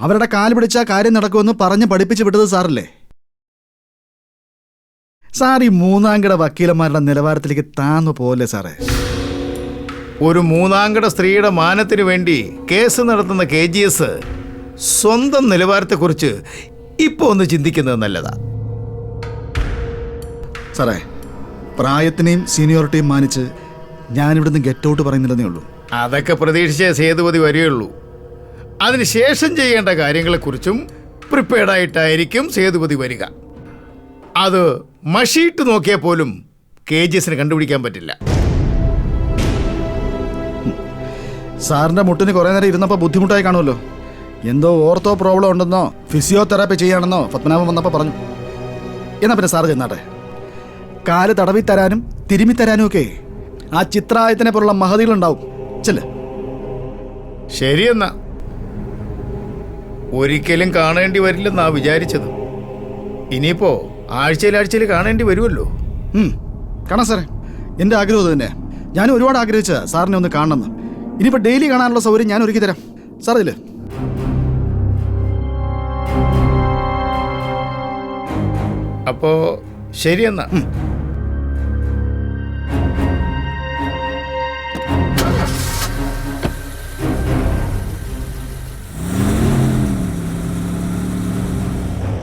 അവരുടെ കാല് പിടിച്ചാൽ കാര്യം നടക്കുമെന്ന് പറഞ്ഞ് പഠിപ്പിച്ച് വിട്ടത് സാറല്ലേ? സാർ ഈ മൂന്നാംകിട വക്കീലന്മാരുടെ നിലവാരത്തിലേക്ക് താന്നു പോലെ സാറേ. ഒരു മൂന്നാംകിട സ്ത്രീയുടെ മാനത്തിനു വേണ്ടി കേസ് നടത്തുന്ന KGS സ്വന്തം നിലവാരത്തെക്കുറിച്ച് ഇപ്പോൾ ഒന്ന് ചിന്തിക്കുന്നത് നല്ലതാ. സാറേ, പ്രായത്തിനെയും സീനിയോറിറ്റിയും മാനിച്ച് ഞാനിവിടുന്ന് ഗെറ്റ് ഔട്ട് പറയുന്നില്ലെന്നേ ഉള്ളൂ. അതൊക്കെ പ്രതീക്ഷിച്ചേ സേതുപതി വരികയുള്ളൂ. അതിനുശേഷം ചെയ്യേണ്ട കാര്യങ്ങളെക്കുറിച്ചും പ്രിപ്പയർഡായിട്ടായിരിക്കും സേതുപതി വരിക. അത് മഷീട്ട് നോക്കിയാൽ പോലും KGSന് കണ്ടുപിടിക്കാൻ പറ്റില്ല. സാറിൻ്റെ മുട്ടിന് കുറേ നേരം ഇരുന്നപ്പോൾ ബുദ്ധിമുട്ടായി കാണുമല്ലോ. എന്തോ ഓർത്തോ പ്രോബ്ലം ഉണ്ടെന്നോ ഫിസിയോതെറാപ്പി ചെയ്യാണെന്നോ പത്മനാഭൻ വന്നപ്പോൾ പറഞ്ഞു. എന്നാൽ പിന്നെ സാറ് ചെന്നാട്ടെ. കാല് തടവി തരാനും തിരുമ്മി തരാനും ഒക്കെ ആ ചിത്രായത്തിനെ പോലുള്ള മഹതികളുണ്ടാവും. ചെല്ല്. ശരിയെന്നാ, ഒരിക്കലും കാണേണ്ടി വരില്ലെന്നാ വിചാരിച്ചത്. ഇനിയിപ്പോ ആഴ്ചയിൽ കാണേണ്ടി വരുമല്ലോ. കാണാം സാറേ, എൻ്റെ ആഗ്രഹം അത് തന്നെ. ഞാനും ഒരുപാട് ആഗ്രഹിച്ച സാറിനെ ഒന്ന് കാണണമെന്ന്. ഇനിയിപ്പോൾ ഡെയിലി കാണാനുള്ള സൗകര്യം ഞാൻ ഒരുക്കി തരാം. സാർ ഇല്ലേ? അപ്പോ ശരിയെന്നാ.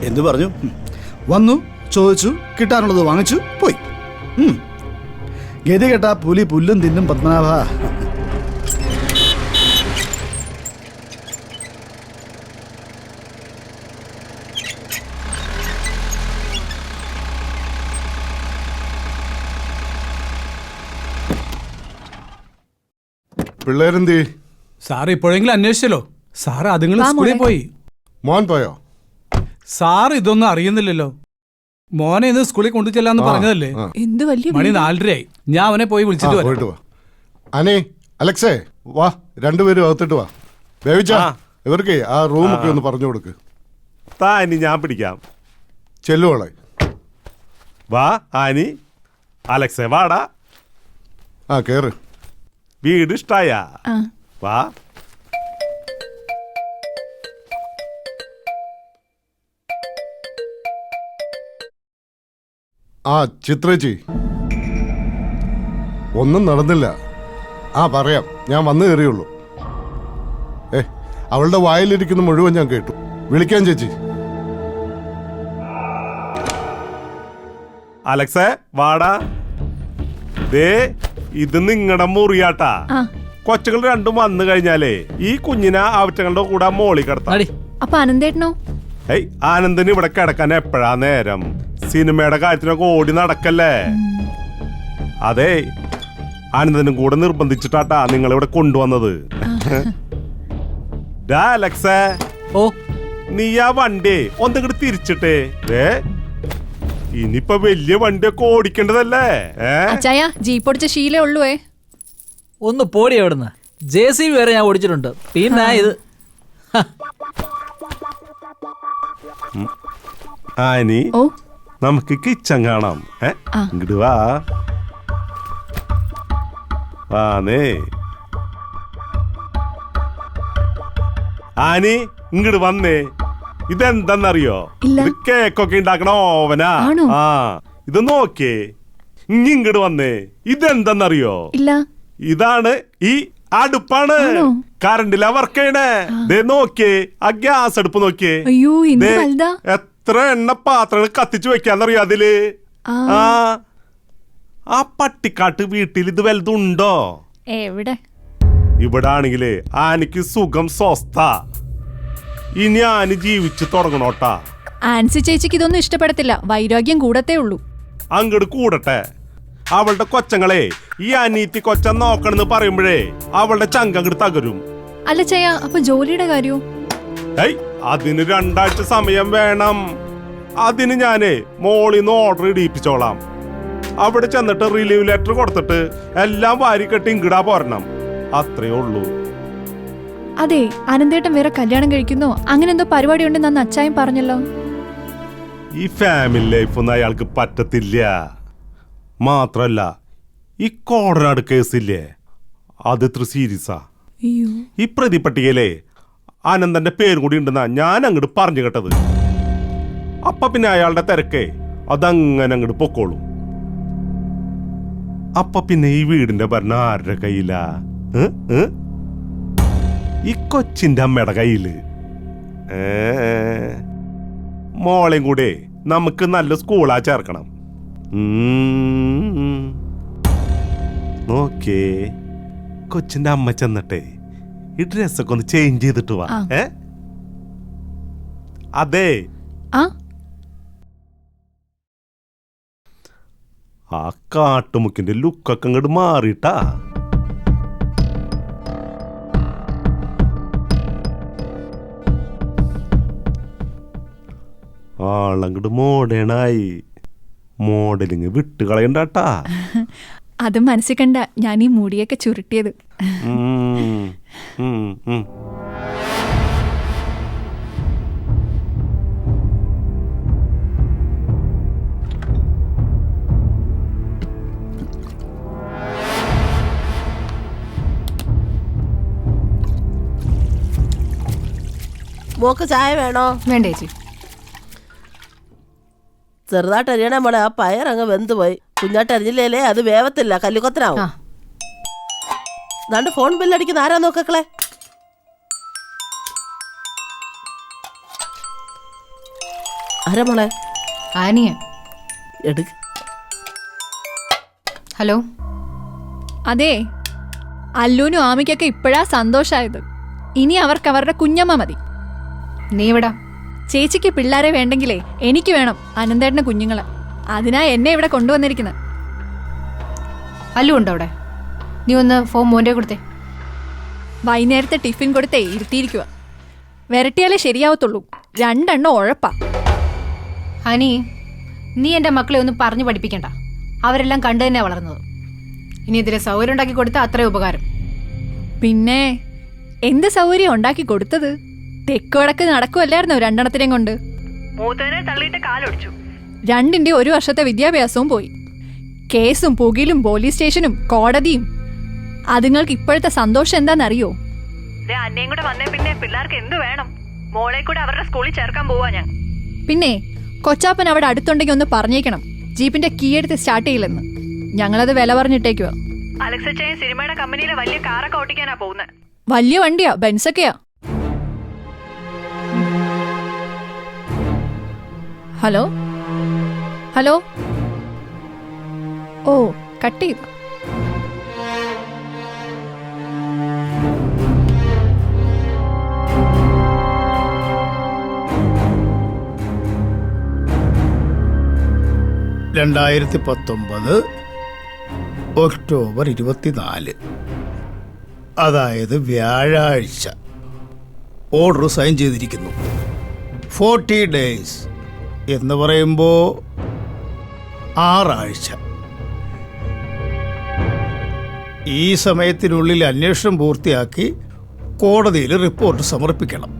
എന്തു പറഞ്ഞു? വന്നു, ചോദിച്ചു, കിട്ടാനുള്ളത് വാങ്ങിച്ചു, പോയി. ഗതി കേട്ടാ പുലി പുല്ലും തിന്നും പത്മനാഭ. പിള്ളേരെന്തേ? സാർ ഇപ്പോഴെങ്കിലും അന്വേഷിച്ചല്ലോ. സാർ അതുങ്ങൾ സ്കൂളിൽ പോയി. മോൻ പോയോ? സാർ ഇതൊന്നും അറിയുന്നില്ലല്ലോ. മോനെ ഇന്ന് സ്കൂളിൽ കൊണ്ടു ചെല്ലാന്ന് പറഞ്ഞതല്ലേ? മണി 4:30 ഞാൻ അവനെ പോയി വിളിച്ചിട്ട് പോയിട്ട് വാ. അനേ, അലക്സേ, വാ, രണ്ടുപേരും അകത്തിട്ട് വാ. ബേബിച്ചാ, ഇവർക്ക് ആ റൂമൊക്കെ ഒന്ന് പറഞ്ഞു കൊടുക്ക്. താനി ഞാൻ പിടിക്കാം. ചെല്ലുവോളെ. വാ ആനി. അലക്സേ വാടാ. ആ, കേറ്. വീട് ഇഷ്ടായ? വാ. ആ ചിത്രേച്ചി, ഒന്നും നടന്നില്ല. ആ പറയാം, ഞാൻ വന്നു കയറിയുള്ളൂ. അവളുടെ വായിലിരിക്കുന്ന മുഴുവൻ ഞാൻ കേട്ടു. വിളിക്കാൻ ചേച്ചി. അലക്സേ വാടാ. ദേ ഇത് നിങ്ങളുടെ മുറിയാട്ടാ. കൊച്ചുകൾ രണ്ടും വന്നു കഴിഞ്ഞാലേ ഈ കുഞ്ഞിനെ അവറ്റങ്ങളുടെ കൂടെ മോളി കിടത്താം. അപ്പൊ അനന്തേട്ടനോ? ആനന്ദന് ഇവിടെ കിടക്കാൻ എപ്പോഴാ നേരം? സിനിമയുടെ കാര്യത്തിനൊക്കെ ഓടി നടക്കല്ലേ. അതെ, ആനന്ദനും കൂടെ നിർബന്ധിച്ചിട്ടാട്ടാ നിങ്ങളിവിടെ കൊണ്ടുവന്നത്. അലക്സേ, ഓ നീ ആ വണ്ടി ഒന്നിങ്ങോട്ട് തിരിച്ചിട്ടേ. ഇനിയിപ്പൊ വലിയ വണ്ടിയൊക്കെ ഓടിക്കേണ്ടതല്ലേ? അച്ചായ ജീപ്പ് ഓടിച്ച ശീലേ ഉള്ളുവേ. ഒന്ന് പോടി അവിടുന്ന്. JCB വരെ ഞാൻ ഓടിച്ചിട്ടുണ്ട്. പിന്നെ ഇത് ആനി, നമുക്ക് കിച്ചൻ കാണാം. ഇങ്ങോട്ട് വാ. വാനേ ആനി, ഇങ്ങോട്ട് വന്നേ. ഇതെന്താന്നറിയോ? ഇത് കേക്കൊക്കെ ഉണ്ടാക്കണ ഓവനാ. ആ, ഇത് നോക്കേ. ഇങ്ങോട്ട് വന്നേ. ഇതെന്താന്നറിയോ? ഇതാണ് ഈ അടുപ്പാണ്. കറണ്ടിലാ വർക്ക് ചെയ്യണേ. ദേ നോക്കിയേ, ആ ഗ്യാസ് അടുപ്പ് നോക്കിയേ. എത്ര എണ്ണ പാത്രങ്ങൾ കത്തിച്ചു വെക്കാന്നറിയോ അതില്? ആ പട്ടിക്കാട്ട് വീട്ടിൽ ഇത് വലുതുണ്ടോ? ഇവിടെ ആണെങ്കിലേ ആനിക്ക് സുഖം സ്വസ്ഥ. ഇനി ആനി ജീവിച്ചു തുടങ്ങണോട്ടാ. ആൻസി ചേച്ചിക്ക് ഇതൊന്നും ഇഷ്ടപ്പെടത്തില്ല. വൈരാഗ്യം കൂടത്തേ ഉള്ളൂ. അങ്ങോട്ട് കൂടട്ടെ. അവളുടെ കൊച്ചങ്ങളെ ഈ അനീതി കൊച്ച നോക്കണെന്ന് പറയുമ്പോഴേ അവളുടെ ചങ്കങ്ങട് തകരും. അല്ല ചയ, അപ്പൊ ജോലിയുടെ കാര്യോ? അതിന് 2 ആഴ്ച സമയം വേണം. അതിന് ഞാനേ മോളിന്ന് ഓർഡർ ഇടിയിപ്പിച്ചോളാം. അവിടെ ചെന്നിട്ട് റിലീവ് ലെറ്റർ കൊടുത്തിട്ട് എല്ലാം വാരിക്കെട്ടി ഇങ്ങിടാ പോരണം. അത്രേ ഉള്ളൂ. അതെ, അനന്തേട്ടൻ വേറെ കല്യാണം കഴിക്കുന്നോ അങ്ങനെ എന്തോ പരിപാടി ഉണ്ടെന്ന് അന്ന് അച്ചായം പറഞ്ഞല്ലോ. ഈ ഫാമിലി ലൈഫ് ഒന്നും അയാൾക്ക് പറ്റത്തില്ല. മാത്രല്ല ഈ കോടനാട് കേസില്ലേ, അത് ഇത്ര സീരിയസാ. ഈ പ്രതി പട്ടികയിലെ ആനന്ദന്റെ പേരും കൂടി ഉണ്ടെന്നാ ഞാൻ അങ്ങോട്ട് പറഞ്ഞു കേട്ടത്. അപ്പൊ പിന്നെ അയാളുടെ തിരക്കേ അതങ്ങനെ അങ്ങോട്ട് പൊക്കോളും. അപ്പൊ പിന്നെ ഈ വീടിന്റെ ഭരണം ആരുടെ കയ്യിലാ? ഈ കൊച്ചിന്റെ അമ്മയുടെ കയ്യില്. മോളെയും കൂടെ നമുക്ക് നല്ല സ്കൂളാ ചേർക്കണം. നോക്കേ, കൊച്ചിന്റെ അമ്മ ചെന്നിട്ടേ ഈ ഡ്രസ്സൊക്കെ ഒന്ന് ചേഞ്ച് ചെയ്തിട്ട് വാ. അതെ, ആ കാട്ടുമുക്കിന്റെ ലുക്കൊക്കെ അങ്ങോട്ട് മാറിട്ടാ. ആളങ്ങോട്ട് മോഡേണായി. മോഡലിങ് വിട്ടുകളയണ്ടാട്ടാ. അത് മനസ്സിൽ കണ്ട ഞാൻ ഈ മുടിയൊക്കെ ചുരുട്ടിയത്. മോക്ക് ചായ വേണോ? വേണ്ട ചേച്ചി. ചെറുതായിട്ട് അരിയണേ മോളെ. ആ പയറങ്ങ് വെന്ത് പോയി. കുഞ്ഞാട്ട് അരിഞ്ഞില്ലേ അത് വേവത്തില്ല, കല്ലുകൊത്തനാവും. ദാണ്ട് ഫോൺ ബില്ലടിക്കുന്ന ആരാ നോക്കളെ. ആരാ മോളെ? ആനിയ. എടുക്ക്. ഹലോ. അതെ, അല്ലൂനും ആമിക്കൊക്കെ ഇപ്പോഴാ സന്തോഷായത്. ഇനി അവർക്ക് അവരുടെ കുഞ്ഞമ്മ മതി. നീ എവിടാ? ചേച്ചിക്ക് പിള്ളേരെ വേണ്ടെങ്കിലേ എനിക്ക് വേണം അനന്തേട്ടന് കുഞ്ഞുങ്ങളെ. അതിനാ എന്നെ ഇവിടെ കൊണ്ടുവന്നിരിക്കുന്നത്. അല്ലു ഉണ്ടോ അവിടെ? നീ ഒന്ന് ഫോൺ മോൻ്റെ കൊടുത്തേ. വൈകുന്നേരത്തെ ടിഫിൻ കൊടുത്തേ ഇരുത്തിയിരിക്കുക. വരട്ടിയാലേ ശരിയാവത്തുള്ളൂ. 2 എണ്ണം ഉഴപ്പാ. ഹനി, നീ എൻ്റെ മക്കളെ ഒന്നും പറഞ്ഞു പഠിപ്പിക്കണ്ട. അവരെല്ലാം കണ്ടു തന്നെ വളർന്നത്. ഇനി ഇതിലെ സൗകര്യം ഉണ്ടാക്കി കൊടുത്താൽ അത്രയും ഉപകാരം. പിന്നെ എന്ത് സൗകര്യം ഉണ്ടാക്കി കൊടുത്തത്? തെക്ക് വടക്ക് നടക്കുമല്ലായിരുന്നോ 2 എണ്ണത്തിനെയും കൊണ്ട്. മൂത്തവനെ തള്ളിയിട്ട് കാലൊടിച്ചു. 2ന്റെ 1 വർഷത്തെ വിദ്യാഭ്യാസവും പോയി. കേസും പുകയിലും പോലീസ് സ്റ്റേഷനും കോടതിയും. അതുങ്ങൾക്ക് ഇപ്പോഴത്തെ സന്തോഷം എന്താണെന്നറിയോ? അന്നേം കൂടെ വന്നേ പിന്നെ പിള്ളേർക്ക് എന്ത് വേണം? മോളെ കൂടെ അവരുടെ സ്കൂളിൽ ചേർക്കാൻ പോവാ ഞാൻ. പിന്നെ കൊച്ചാപ്പൻ അവിടെ അടുത്തുണ്ടെങ്കിൽ ഒന്ന് പറഞ്ഞേക്കണം, ജീപ്പിന്റെ കീ എടുത്ത് സ്റ്റാർട്ട് ചെയ്യില്ലെന്ന്. ഞങ്ങളത് വില പറഞ്ഞിട്ടേക്കുവാ. അലക്സച്ചയും സിനിമയുടെ കമ്പനിയിലെ വലിയ കാറൊക്കെ ഓട്ടിക്കാനാ പോകുന്നത്. വലിയ വണ്ടിയാ, ബെൻസൊക്കെയാ. Hello hello. ഓ, കട്ട് ചെയ്തു. ഒക്ടോബർ 24, അതായത് വ്യാഴാഴ്ച ഓർഡർ സൈൻ ചെയ്തിരിക്കുന്നു. 40 days എന്ന് പറയുമ്പോൾ 6 ആഴ്ച. ഈ സമയത്തിനുള്ളിൽ അന്വേഷണം പൂർത്തിയാക്കി കോടതിയിൽ റിപ്പോർട്ട് സമർപ്പിക്കണം.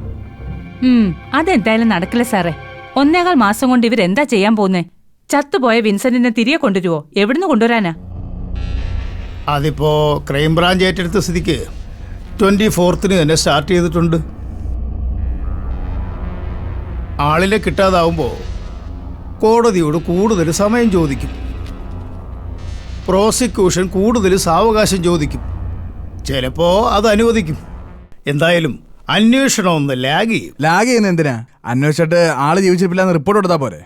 അതെന്തായാലും നടക്കില്ല സാറേ. 1.25 മാസം കൊണ്ട് ഇവരെന്താ ചെയ്യാൻ പോകുന്നേ? ചത്തുപോയ വിൻസെന്റിനെ തിരികെ കൊണ്ടുവരുവോ? എവിടുന്ന് കൊണ്ടുവരാനാ? അതിപ്പോ ക്രൈംബ്രാഞ്ച് ഏറ്റെടുത്ത സ്ഥിതിക്ക് 24th തന്നെ സ്റ്റാർട്ട് ചെയ്തിട്ടുണ്ട്. ആളിനെ കിട്ടാതാവുമ്പോൾ കോടതിയോട് കൂടുതൽ സമയം ചോദിക്കും. പ്രോസിക്യൂഷൻ കൂടുതൽ സാവകാശം ചോദിക്കും. ചിലപ്പോ അത് അനുവദിക്കും. എന്തായാലും അന്വേഷണം ഒന്ന് ലാഗ് ചെയ്യും. ലാഗ് ചെയ്യുന്ന എന്തിനാ? അന്വേഷിച്ചിട്ട് ആള് ജീവിച്ചിട്ടില്ലാന്ന് റിപ്പോർട്ട് കൊടുത്താ പോരെ?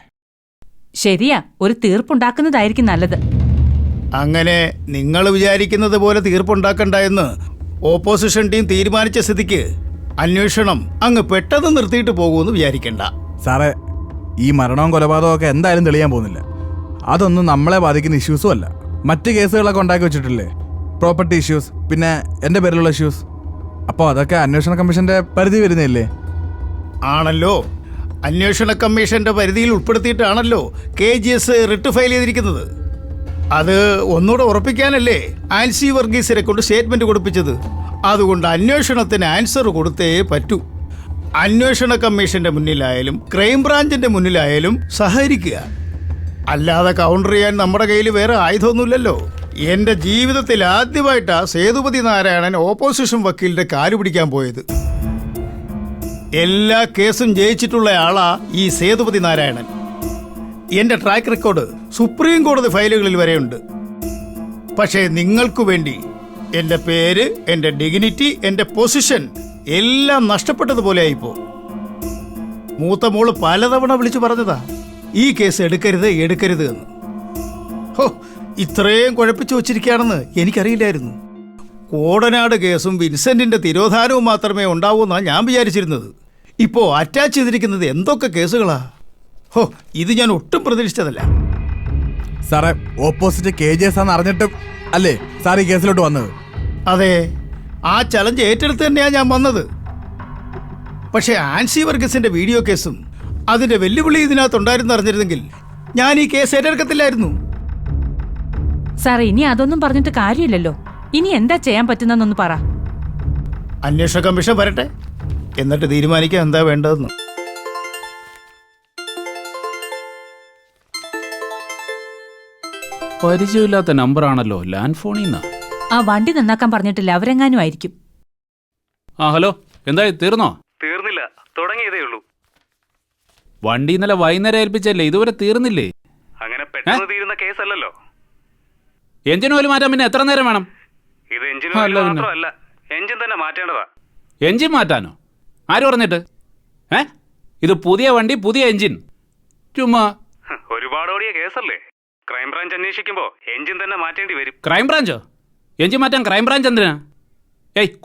ശരിയാ, ഒരു തീർപ്പുണ്ടാക്കുന്നതായിരിക്കും നല്ലത്. അങ്ങനെ നിങ്ങൾ വിചാരിക്കുന്നത് പോലെ തീർപ്പുണ്ടാക്കണ്ടെന്ന് ഓപ്പോസിഷൻ ടീം തീരുമാനിച്ച സ്ഥിതിക്ക് അന്വേഷണം അങ്ങ് പെട്ടെന്ന് നിർത്തിയിട്ട് പോകുമെന്ന് വിചാരിക്കണ്ട. സാറേ, ഈ മരണവും കൊലപാതകവും ഒക്കെ എന്തായാലും തെളിയാൻ പോകുന്നില്ല. അതൊന്നും നമ്മളെ ബാധിക്കുന്ന ഇഷ്യൂസും അല്ല. മറ്റ് കേസുകളൊക്കെ ഉണ്ടാക്കി വെച്ചിട്ടില്ലേ, പ്രോപ്പർട്ടി ഇഷ്യൂസ്, പിന്നെ എൻ്റെ പേരിലുള്ള ഇഷ്യൂസ്. അപ്പോൾ അതൊക്കെ അന്വേഷണ കമ്മീഷന്റെ പരിധി വരുന്നില്ലേ? ആണല്ലോ, അന്വേഷണ കമ്മീഷന്റെ പരിധിയിൽ ഉൾപ്പെടുത്തിയിട്ടാണല്ലോ KGS റിട്ട് ഫയൽ ചെയ്തിരിക്കുന്നത്. അത് ഒന്നുകൂടെ ഉറപ്പിക്കാനല്ലേ ആൻസി വർഗീസിനെ കൊണ്ട് സ്റ്റേറ്റ്മെന്റ് കൊടുപ്പിച്ചത്. അതുകൊണ്ട് അന്വേഷണത്തിന് ആൻസർ കൊടുത്തേ പറ്റൂ. അന്വേഷണ കമ്മീഷന്റെ മുന്നിലായാലും ക്രൈംബ്രാഞ്ചിന്റെ മുന്നിലായാലും സഹകരിക്കുക. അല്ലാതെ കൗണ്ടർ ചെയ്യാൻ നമ്മുടെ കയ്യിൽ വേറെ ആയുധമൊന്നുമില്ലല്ലോ. എന്റെ ജീവിതത്തിൽ ആദ്യമായിട്ടാ സേതുപതി നാരായണൻ ഓപ്പോസിഷൻ വക്കീലിന്റെ കാല് പിടിക്കാൻ പോയത്. എല്ലാ കേസും ജയിച്ചിട്ടുള്ള ആളാ ഈ സേതുപതി നാരായണൻ. എന്റെ ട്രാക്ക് റെക്കോർഡ് സുപ്രീം കോടതി ഫയലുകളിൽ വരെയുണ്ട്. പക്ഷേ നിങ്ങൾക്ക് വേണ്ടി എന്റെ പേര്, എന്റെ ഡിഗ്നിറ്റി, എന്റെ പൊസിഷൻ എല്ലാം നഷ്ടപ്പെട്ടതുപോലെ ആയിപ്പോ. മൂത്ത മോള് പലതവണ വിളിച്ചു പറഞ്ഞതാ ഈ കേസ് എടുക്കരുത് എടുക്കരുത് എന്ന്. ഹോ, ഇത്രയും കുഴപ്പിച്ചു വച്ചിരിക്കുകയാണെന്ന് എനിക്കറിയില്ലായിരുന്നു. കോടനാട് കേസും വിൻസെന്റിന്റെ തിരോധാനവും മാത്രമേ ഉണ്ടാവൂന്നാണ് ഞാൻ വിചാരിച്ചിരുന്നത്. ഇപ്പോ അറ്റാച്ച് ചെയ്തിരിക്കുന്നത് എന്തൊക്കെ കേസുകളാ! ഹോ, ഇത് ഞാൻ ഒട്ടും പ്രതീക്ഷിച്ചതല്ല. സാറേ, ഓപ്പോസിറ്റ് KGS ആണെന്ന് അറിഞ്ഞിട്ടും അല്ലേ സാർ ഈ കേസിലോട്ട് വന്നത്? അതെ, ആ ചലഞ്ച് ഏറ്റെടുത്ത് തന്നെയാണ് ഞാൻ വന്നത്. പക്ഷേ ആൻസി വർഗീസിന്റെ വീഡിയോ കേസും അതിന്റെ വെല്ലുവിളി ഇതിനകത്തുണ്ടായിരുന്നു അറിഞ്ഞിരുന്നെങ്കിൽ ഞാൻ ഈ കേസ് ഏറ്റെടുക്കത്തില്ലായിരുന്നു. സാറേ, ഇനി അതൊന്നും പറഞ്ഞിട്ട് കാര്യമില്ലല്ലോ. ഇനി എന്താ ചെയ്യാൻ പറ്റുന്നൊന്ന് പറ. അന്വേഷണ കമ്മീഷൻ വരട്ടെ, എന്നിട്ട് തീരുമാനിക്കാം എന്താ വേണ്ടതെന്ന്. പരിചയമില്ലാത്ത നമ്പറാണല്ലോ, ലാൻഡ് ഫോണിൽ നിന്നാ. ആ വണ്ടി നന്നാക്കാൻ പറഞ്ഞിട്ടില്ല, അവരെങ്ങാനും ആയിരിക്കും. ആ ഹലോ, എന്തായി തീർന്നോ? തീർന്നില്ല, തുടങ്ങിയതേ ഉള്ളൂ. വണ്ടി ഇന്നലെ വൈകുന്നേരം ഏൽപ്പിച്ചല്ലേ, ഇതുവരെ തീർന്നില്ലേ? അങ്ങനെ പെട്ടെന്ന് തീരുന്ന കേസല്ലല്ലോ. എഞ്ചിൻ ഓയിൽ മാറ്റാൻ പിന്നെ എത്ര നേരം വേണം? ഇത് എഞ്ചിൻ ഓയിൽ മാത്രമല്ല, എഞ്ചിൻ തന്നെ മാറ്റേണ്ടതാ. എഞ്ചിൻ മാറ്റാനോ? ആര് പറഞ്ഞിട്ട്? ഇത് പുതിയ വണ്ടി, പുതിയ എഞ്ചിൻ. ചുമ്മാ ഒരുപാട് ഓടിയ കേസല്ലേ, ക്രൈംബ്രാഞ്ച് അന്വേഷിക്കുമ്പോ എഞ്ചിൻ തന്നെ മാറ്റേണ്ടി വരും. ക്രൈംബ്രാഞ്ചോ? എഞ്ചിൻ മാറ്റാൻ ക്രൈംബ്രാഞ്ച് എന്തിനാ?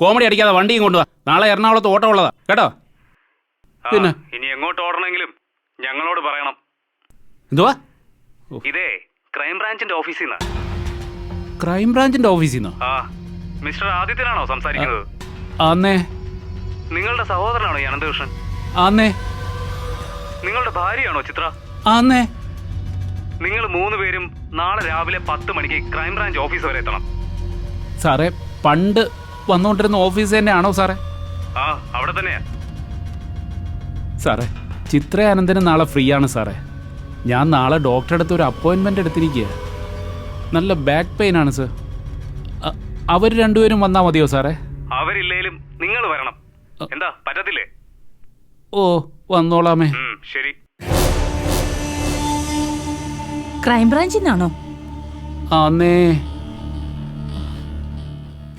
കോമഡി അടിക്കാതെ വണ്ടിയും കൊണ്ടുവാ. നാളെ എറണാകുളത്ത് ഓട്ടം ഉള്ളതാ കേട്ടോ. പിന്നെ ഇനി എങ്ങോട്ട് ഓടണമെങ്കിലും ഞങ്ങളോട് പറയണം. എന്തുവാ? ഇതേ ക്രൈംബ്രാഞ്ചിന്റെ ഓഫീസിൽ നിന്നാ. ക്രൈംബ്രാഞ്ചിന്റെ ഓഫീസിൽ നിന്നോ? ആ, മിസ്റ്റർ ആദിത്യനാണോ സംസാരിക്കുന്നത്? ആന്നേ. നിങ്ങളുടെ സഹോദരനാണോ ഈ അനന്തകൃഷ്ണൻ? ആന്നേ. നിങ്ങളുടെ ഭാര്യയാണോ ചിത്ര? ആന്നേ. നിങ്ങൾ 3 പേരും നാളെ രാവിലെ 10 മണിക്ക് ക്രൈംബ്രാഞ്ച് ഓഫീസ് വരെ എത്തണം. സാറേ, പണ്ട് വന്നുകൊണ്ടിരുന്ന ഓഫീസ് തന്നെയാണോ സാറേ? ആ, അവിടെ തന്നെയാ. സാറേ, ചിത്രയാനന്ദന് നാളെ ഫ്രീ ആണ് സാറേ. ഞാൻ നാളെ ഡോക്ടറെ അടുത്ത് ഒരു അപ്പോയിൻമെൻ്റ് എടുത്തിരിക്കുക. നല്ല ബാക്ക് പെയിൻ ആണ് സാർ. അവർ രണ്ടുപേരും വന്നാൽ മതിയോ സാറേ? അവരില്ലേലും നിങ്ങൾ വരണം. എന്താ, പറ്റത്തില്ലേ? ഓ, വന്നോളാമേ. ശരി. ക്രൈംബ്രാഞ്ചിൽ നിന്നാണോ? ആന്നേ.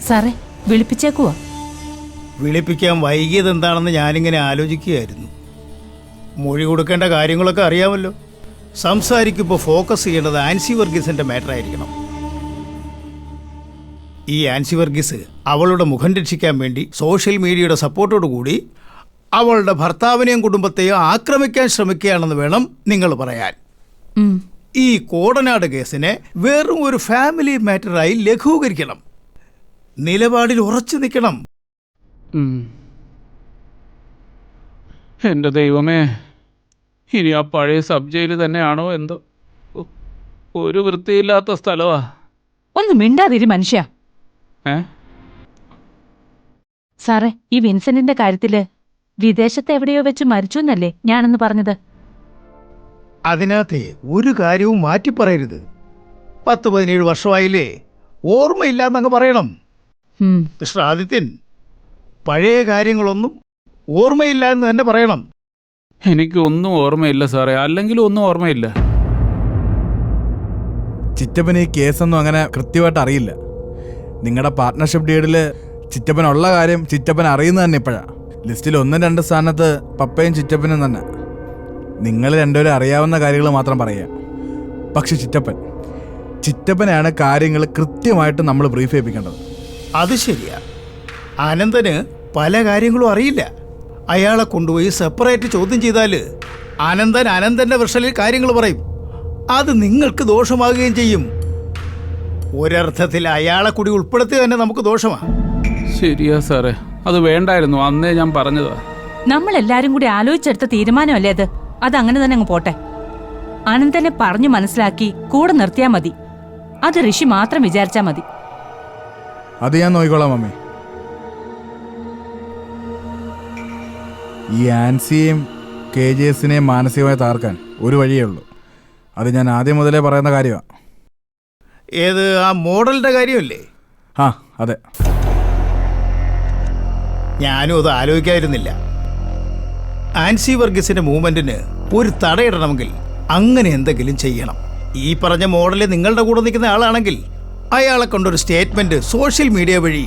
സാറേ, വിളിപ്പിച്ചേക്കുവാ. വിളിപ്പിക്കാൻ വൈകിയത് എന്താണെന്ന് ഞാനിങ്ങനെ ആലോചിക്കുകയായിരുന്നു. മൊഴി കൊടുക്കേണ്ട കാര്യങ്ങളൊക്കെ അറിയാമല്ലോ. സംസാരിക്കുമ്പോൾ ഫോക്കസ് ചെയ്യേണ്ടത് ആൻസി വർഗീസിന്റെ മാറ്റർ ആയിരിക്കണം. ഈ ആൻസി വർഗീസ് അവളുടെ മുഖം രക്ഷിക്കാൻ വേണ്ടി സോഷ്യൽ മീഡിയയുടെ സപ്പോർട്ടോടു കൂടി അവളുടെ ഭർത്താവിനെയും കുടുംബത്തെയും ആക്രമിക്കാൻ ശ്രമിക്കുകയാണെന്ന് വേണം നിങ്ങൾ പറയാൻ. ഈ കോടനാട് കേസിനെ വെറും ഒരു ഫാമിലി മാറ്ററായി ലഘൂകരിക്കണം. നിലപാടിൽ ഉറച്ചു നിൽക്കണം. എൻ്റെ ദൈവമേ, ഇനി ആ പഴയ സബ് ജയിൽ തന്നെയാണോ എന്തോ. ഒരു വൃത്തിയില്ലാത്ത സ്ഥലമാ. ഒന്ന് മിണ്ടാതിരി മനുഷ്യ. സാറേ, ഈ വിൻസെന്റിന്റെ കാര്യത്തില് വിദേശത്ത് എവിടെയോ വെച്ച് മരിച്ചു എന്നല്ലേ ഞാനെന്ന് പറഞ്ഞത്? അതിനകത്തെ ഒരു കാര്യവും മാറ്റിപ്പറയരുത്. 10-17 വർഷമായില്ലേ, ഓർമ്മയില്ലാന്നങ്ങ് പറയണം. മിസ്റ്റർ ആദിത്യൻ, പഴയ കാര്യങ്ങളൊന്നും ഓർമ്മയില്ല എന്ന് തന്നെ പറയണം. എനിക്കൊന്നും ഓർമ്മയില്ല സാറേ, അല്ലെങ്കിലും ഒന്നും ഓർമ്മയില്ല. ചിറ്റപ്പന് ഈ കേസൊന്നും അങ്ങനെ കൃത്യമായിട്ട് അറിയില്ല. നിങ്ങളുടെ പാർട്ട്ണർഷിപ്പ് ഡീഡിൽ ചിറ്റപ്പനുള്ള കാര്യം ചിറ്റപ്പൻ അറിയുന്നത് തന്നെ ഇപ്പോഴാണ്. ലിസ്റ്റിൽ 1-2 സ്ഥാനത്ത് പപ്പയും ചിറ്റപ്പനും തന്നെ. നിങ്ങൾ രണ്ടുപേരും അറിയാവുന്ന കാര്യങ്ങൾ മാത്രം പറയുക. പക്ഷെ ചിറ്റപ്പനാണ് കാര്യങ്ങൾ കൃത്യമായിട്ട് നമ്മൾ ബ്രീഫ് ചെയ്യിപ്പിക്കേണ്ടത്. അത് ശരിയാ. അനന്തന് പല കാര്യങ്ങളും അറിയില്ല. അയാളെ കൊണ്ടുപോയി സെപ്പറേറ്റ് ചോദ്യം ചെയ്താൽ അനന്തന്റെ വെർഷനിൽ കാര്യങ്ങൾ പറയും. അത് നിങ്ങൾക്ക് ദോഷമാകുകയും ചെയ്യും. ഒരർത്ഥത്തിൽ അയാളെ കൂടി ഉൾപ്പെടുത്തി തന്നെ നമുക്ക് ദോഷമാണ്. ശരിയാ സാറേ, അത് വേണ്ടായിരുന്നു. അന്നേ ഞാൻ പറഞ്ഞതാ. നമ്മളെല്ലാരും കൂടി ആലോചിച്ചെടുത്ത തീരുമാനമല്ലേ അത്. അതങ്ങനെ തന്നെ അങ്ങ് പോട്ടെ. അനന്തനെ പറഞ്ഞു മനസ്സിലാക്കി കൂടെ നിർത്തിയാ മതി. അത് ഋഷി മാത്രം വിചാരിച്ചാ മതി. അത് ഞാൻ നോക്കിക്കോളാം മമ്മി. ഈ ആൻസിയെയും KGSനെയും മാനസികമായി തകർക്കാൻ ഒരു വഴിയേ ഉള്ളൂ. അത് ഞാൻ ആദ്യം മുതലേ പറയുന്ന കാര്യമാണ്. ഏത്, ആ മോഡലിന്റെ കാര്യമല്ലേ? അതെ. ഞാനും അത് ആലോചിക്കായിരുന്നില്ല. ആൻസി വർഗീസിന്റെ മൂവ്മെന്റിന് ഒരു തടയിടണമെങ്കിൽ അങ്ങനെ എന്തെങ്കിലും ചെയ്യണം. ഈ പറഞ്ഞ മോഡല് നിങ്ങളുടെ കൂടെ നിൽക്കുന്ന ആളാണെങ്കിൽ അയാളെ കൊണ്ടൊരു സ്റ്റേറ്റ്മെന്റ് സോഷ്യൽ മീഡിയ വഴി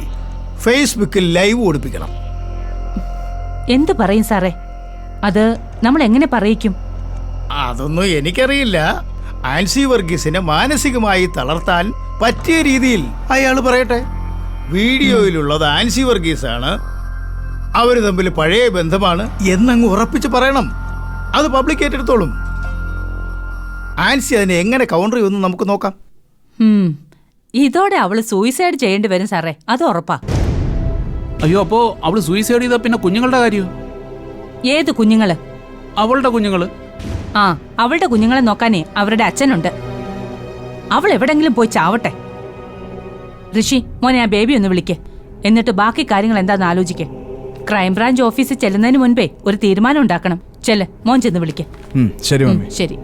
ഫേസ്ബുക്കിൽ ലൈവ് ഓടിപ്പിക്കണം. എന്തു പറയും സാറേ? അത് നമ്മൾ എങ്ങനെ പറയിക്കും? അതൊന്നും എനിക്കറിയില്ല. ആൻസി വർഗീസിനെ മാനസികമായി തളർത്താൻ പറ്റിയ രീതിയിൽ അയാൾ പറയട്ടെ. വീഡിയോയിലുള്ളത് ആൻസി വർഗീസാണ്, അവര് തമ്മിൽ പഴയ ബന്ധമാണ് എന്നങ്ങ് ഉറപ്പിച്ച് പറയണം. അത് പബ്ലിക് ഏറ്റെടുത്തോളും. ആൻസി അതിനെ എങ്ങനെ കൗണ്ടർ ചെയ്യുമെന്ന് നമുക്ക് നോക്കാം. ഇതോടെ അവള് സൂയിസൈഡ് ചെയ്യേണ്ടി വരും സാറേ, അത് ഉറപ്പാ. അയ്യോ, അപ്പോ അവള് സൂയിസൈഡ് ചെയ്ത പിന്നെ കുഞ്ഞുങ്ങളുടെ കാര്യം? ഏത് കുഞ്ഞുങ്ങള്? അവളുടെ കുഞ്ഞുങ്ങള്. ആ, അവളുടെ കുഞ്ഞുങ്ങളെ നോക്കാനേ അവരുടെ അച്ഛനുണ്ട്. അവൾ എവിടെങ്കിലും പോയി ചാവട്ടെ. ഋഷി, മോനെ ആ ബേബി ഒന്ന് വിളിക്ക്. എന്നിട്ട് ബാക്കി കാര്യങ്ങൾ എന്താന്ന് ആലോചിക്കേ. ക്രൈംബ്രാഞ്ച് ഓഫീസിൽ ചെല്ലുന്നതിന് മുൻപേ ഒരു തീരുമാനം ഉണ്ടാക്കണം. ചെല്ല്, മോൻ ചെന്ന് വിളിക്ക്. ശരി മമ്മി. ശരി.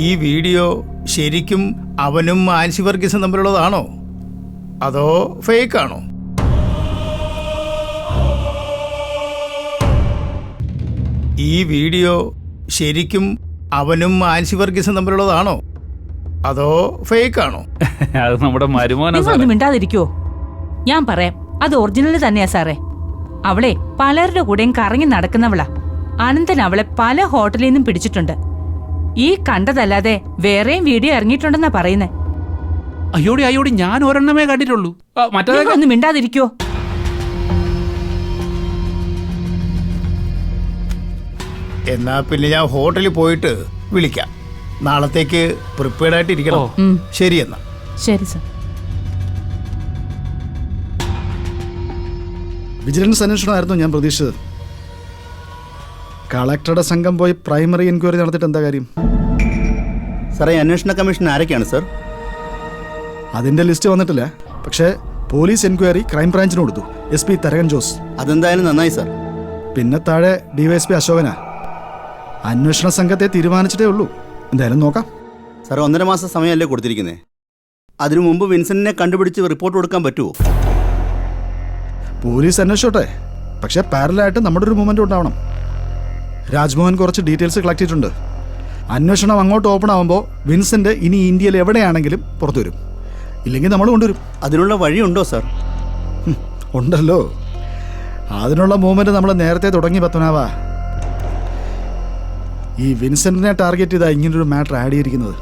ഈ വീഡിയോ ശരിക്കും അവനും ആൻസി വർഗീസും തമ്മിലുള്ളതാണോ അതോ ഫേക്ക് ആണോ? ഈ വീഡിയോ ശരിക്കും അവനും ആൻസി വർഗീസും തമ്മിലുള്ളതാണോ അതോ ഫേക്ക് ആണോ? അത് നമ്മുടെ മരുമോനാ. നിങ്ങളൊന്നും മിണ്ടാതിരിക്കുവോ? ഞാൻ പറയാം, അത് ഒറിജിനൽ തന്നെയാ സാറേ. അവളെ പലരുടെ കൂടെയും കറങ്ങി നടക്കുന്നവളാ. അനന്തൻ അവളെ പല ഹോട്ടലിൽ നിന്നും പിടിച്ചിട്ടുണ്ട്. ഈ കണ്ടതല്ലാതെ വേറെയും വീഡിയോ ഇറങ്ങിയിട്ടുണ്ടെന്നാ പറയുന്നേ. അയ്യോടി അയ്യോടി, ഞാൻ ഒരെണ്ണമേ കണ്ടിട്ടുള്ളൂ. ഒന്ന് മിണ്ടാതിരിക്കോ? എന്നാ പിന്നെ ഞാൻ ഹോട്ടലിൽ പോയിട്ട് വിളിക്കാം. നാളത്തേക്ക് പ്രിപ്പയർഡ് ആയിട്ട് ഇരിക്കണം. ശരി എന്നാ. ശരി സർ. വിജിലൻസ് അന്വേഷണമായിരുന്നു ഞാൻ പ്രതീക്ഷിച്ചത്. കളക്ടറുടെ സംഘം പോയി പ്രൈമറി എൻക്വയറി നടത്തിയിട്ട് എന്താ കാര്യം? സാറേ, അന്വേഷണ കമ്മീഷൻ ആരൊക്കെയാണ് സർ? അതിന്റെ ലിസ്റ്റ് വന്നിട്ടില്ല. പക്ഷേ പോലീസ് എൻക്വയറി ക്രൈംബ്രാഞ്ചിന് കൊടുത്തു. SP തരകൻ ജോസ്. അതെന്തായാലും നന്നായി സർ. പിന്നെ താഴെ DYSP അശോകനാ. അന്വേഷണ സംഘത്തെ തീരുമാനിച്ചിട്ടേ ഉള്ളൂ. എന്തായാലും നോക്കാം. സാർ, 1.5 മാസം സമയമല്ലേ കൊടുത്തിരിക്കുന്നേ? അതിനു മുമ്പ് വിൻസെന്റിനെ കണ്ടുപിടിച്ച് റിപ്പോർട്ട് കൊടുക്കാൻ പറ്റുമോ? പോലീസ് അന്വേഷിച്ചോട്ടെ, പക്ഷേ പാരലായിട്ട് നമ്മുടെ ഒരു മൂവ്മെന്റ് ഉണ്ടാവണം. രാജ്മോഹൻ കുറച്ച് ഡീറ്റെയിൽസ് കളക്ട് ചെയ്തിട്ടുണ്ട്. അന്വേഷണം അങ്ങോട്ട് ഓപ്പൺ ആകുമ്പോൾ വിൻസെന്റ് ഇനി ഇന്ത്യയിൽ എവിടെയാണെങ്കിലും പുറത്തു വരും. ഇല്ലെങ്കിൽ നമ്മൾ കൊണ്ടുവരും. അതിനുള്ള വഴിയുണ്ടോ സാർ? ഉണ്ടല്ലോ. അതിനുള്ള മൂവ്മെന്റ് നമ്മൾ നേരത്തെ തുടങ്ങി പത്മനാഭ. ഈ വിൻസെന്റിനെ ടാർഗറ്റ് ചെയ്താൽ ഇങ്ങനൊരു മാറ്റർ ആഡ് ചെയ്തിരിക്കുന്നത്.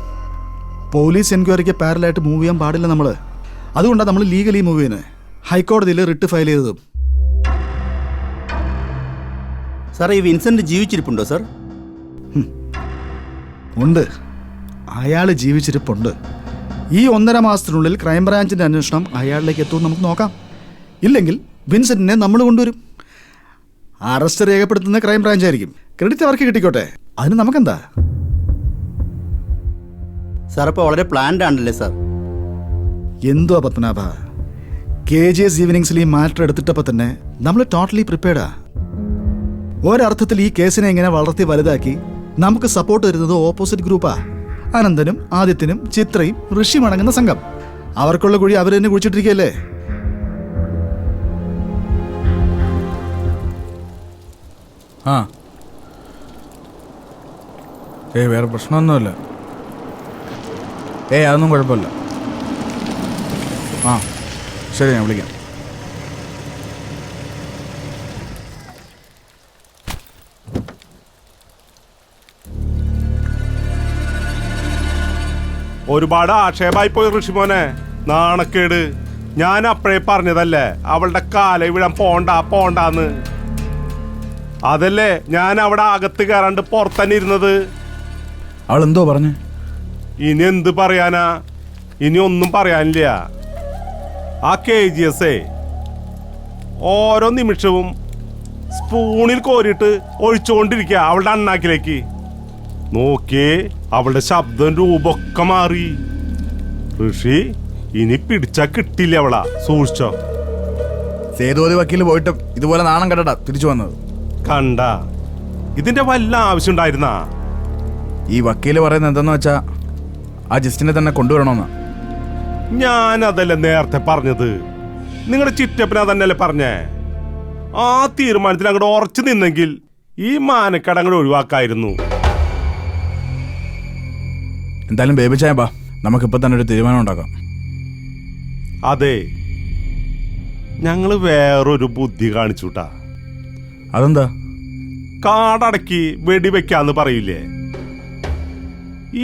പോലീസ് എൻക്വയറിക്ക് പാരലായിട്ട് മൂവ് ചെയ്യാൻ പാടില്ല നമ്മൾ. അതുകൊണ്ടാണ് നമ്മൾ ലീഗലി മൂവ് ചെയ്യുന്നത്. ഹൈക്കോടതിയിൽ റിട്ട് ഫയൽ ചെയ്തതും. സാർ, ഈ വിൻസെന്റ് ജീവിച്ചിരിപ്പുണ്ടോ സാർ? ഉണ്ട്, അയാൾ ജീവിച്ചിരിപ്പുണ്ട്. ഈ 1.5 മാസത്തിനുള്ളിൽ ക്രൈംബ്രാഞ്ചിന്റെ അന്വേഷണം അയാളിലേക്ക് എത്തുമെന്ന് നമുക്ക് നോക്കാം. ഇല്ലെങ്കിൽ വിൻസെന്റിനെ നമ്മൾ കൊണ്ടുവരും. അറസ്റ്റ് രേഖപ്പെടുത്തുന്ന ക്രൈംബ്രാഞ്ച് ആയിരിക്കും. ക്രെഡിറ്റ് അവർക്ക് കിട്ടിക്കോട്ടെ, അതിന് നമുക്കെന്താ? സാർ, ഇപ്പോൾ വളരെ പ്ലാൻഡ് ആണല്ലേ സാർ? എന്തുവാ പത്മനാഭ, KGS ഈവനിങ്സിൽ ഈ മാറ്റർ എടുത്തിട്ടപ്പോൾ തന്നെ നമ്മൾ ടോട്ടലി പ്രിപ്പയർഡാ. ഒരർത്ഥത്തിൽ ഈ കേസിനെ ഇങ്ങനെ വളർത്തി വലുതാക്കി നമുക്ക് സപ്പോർട്ട് തരുന്നത് ഓപ്പോസിറ്റ് ഗ്രൂപ്പാ. അനന്തനും ആദിത്യനും ചിത്രയും ഋഷിയും അടങ്ങുന്ന സംഘം. അവർക്കുള്ള കുഴി അവർ തന്നെ കുഴിച്ചിട്ടിരിക്കുകയല്ലേ. വേറെ പ്രശ്നമൊന്നുമില്ല. അതൊന്നും കുഴപ്പമില്ല. ശരി, ഞാൻ വിളിക്കാം. ഒരുപാട് ആക്ഷേപമായി പോയി ഋഷിമോനെ. നാണക്കേട്. ഞാൻ അപ്പഴേ പറഞ്ഞതല്ലേ അവളുടെ കാല വിടാൻ പോണ്ടാന്ന്. അതല്ലേ ഞാൻ അവിടെ അകത്ത് കയറാണ്ട് പുറത്തന്നെ ഇരുന്നത്. അവൾ എന്തോ പറഞ്ഞു? ഇനി എന്ത് പറയാനാ? ഇനി ഒന്നും പറയാനില്ല. ആ KGS ഓരോ നിമിഷവും സ്പൂണിൽ കോരിയിട്ട് ഒഴിച്ചുകൊണ്ടിരിക്കുക അവളുടെ അണ്ണാക്കിലേക്ക്. നോക്കിയേ, അവളുടെ ശബ്ദം രൂപമൊക്കെ മാറി. ഋഷി, ഇനി പിടിച്ചാ കിട്ടില്ല അവളാ, സൂക്ഷിച്ചോ. സേതുപതി വക്കീൽ പോയിട്ടും ഇതുപോലെ നാണം കണ്ടടാ തിരിച്ചു വന്നത്. കണ്ട, ഇതിന്റെ വല്ല ആവശ്യം ഉണ്ടായിരുന്നാ? ഈ വക്കീല് പറയുന്നത് എന്താന്ന് വെച്ചാ ആ ജസ്റ്റിനെ തന്നെ കൊണ്ടുവരണമെന്നാ. ഞാൻ അതല്ലേ നേരത്തെ പറഞ്ഞത്. നിങ്ങളുടെ ചിറ്റപ്പന തന്നെയല്ലേ പറഞ്ഞേ. ആ തീരുമാനത്തിൽ അങ്ങോട്ട് ഉറച്ചു നിന്നെങ്കിൽ ഈ മാനക്കടങ്ങൾ ഒഴിവാക്കായിരുന്നു. എന്തായാലും ബേബി ചായ ബാ, നമുക്കിപ്പോ തന്നെ ഒരു തീരുമാനം ഉണ്ടാക്കാം. അതെ, ഞങ്ങള് വേറൊരു ബുദ്ധി കാണിച്ചുട്ടാ. അതെന്താ? കാടടക്കി വെടിവെക്കാന്ന് പറയില്ലേ,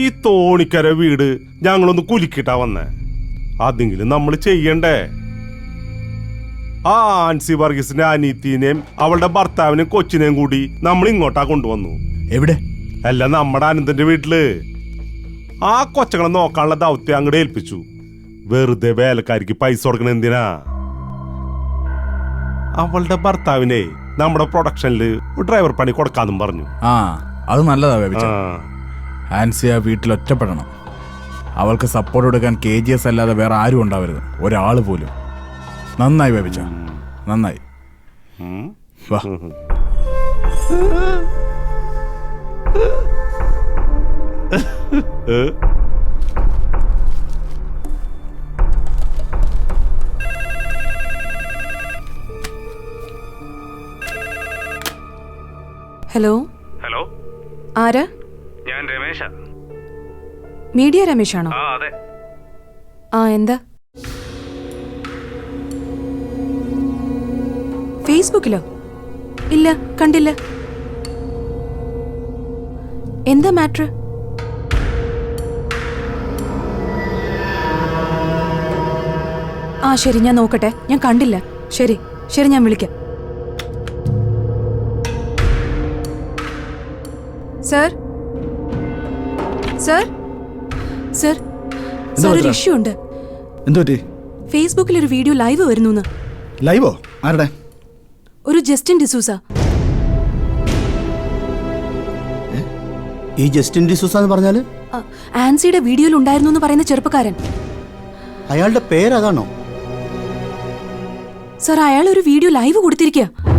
ഈ തോണിക്കര വീട് ഞങ്ങളൊന്ന് കുലുക്കിട്ടാ വന്നേ. അതെങ്കിലും നമ്മൾ ചെയ്യണ്ടേ? ആ ആൻസി വർഗീസിന്റെ അനീത്തിനെയും അവളുടെ ഭർത്താവിനെയും കൊച്ചിനെയും കൂടി നമ്മൾ ഇങ്ങോട്ടാ കൊണ്ടുവന്നു. എവിടെ? അല്ല, നമ്മുടെ അനന്തന്റെ വീട്ടില്. ആ കൊച്ചങ്ങളെ നോക്കാനുള്ള ദൗത്യം അങ്ങോട്ട് ഏൽപ്പിച്ചു. വെറുതെ വേലക്കാരിക്ക് പൈസ കൊടുക്കണ എന്തിനാ? അവളുടെ ഭർത്താവിനെ നമ്മുടെ പ്രൊഡക്ഷനില് ഡ്രൈവർ പണി കൊടുക്കാന്നും പറഞ്ഞു. ആ, അത് നല്ലതാ ബേബിച്ച. ആൻസിയ വീട്ടിൽ ഒറ്റപ്പെടണം. അവൾക്ക് സപ്പോർട്ട് കൊടുക്കാൻ KGS അല്ലാതെ വേറെ ആരും ഉണ്ടാവരുത്, ഒരാൾ പോലും. നന്നായി ബേബിച്ച, നന്നായി. വാ. ഹലോ. ഹലോ, ആരാ? ഞാൻ രമേശ. മീഡിയ രമേശാണോ? ആ, അതെ. ആ, എന്താ? ഫേസ്ബുക്കിലോ? ഇല്ല, കണ്ടില്ല. എന്താ മാറ്റർ? ആ, ശരി, ഞാൻ നോക്കട്ടെ. ഞാൻ കണ്ടില്ല. ശരി ശരി, ഞാൻ വിളിക്കാം. സർ സർ സർ സർ, ഒരു ഇഷ്യൂ ഉണ്ട്. എന്തു പറ്റി? ഫേസ്ബുക്കിൽ ഒരു വീഡിയോ ലൈവ് വരുന്നു. ലൈവോ? ആരുടെ? ഒരു ജസ്റ്റിൻ ഡിസൂസ. ഈ ജസ്റ്റിൻ ഡിസൂസ എന്ന് പറഞ്ഞാല് ആൻസിയുടെ വീഡിയോയിൽ ഉണ്ടായിരുന്നു എന്ന് പറയുന്ന ചെറുപ്പക്കാരൻ. അയാളുടെ പേരതാണോ? സർ, അയാൾ ഒരു വീഡിയോ ലൈവ് കൊടുത്തിരിക്കുക.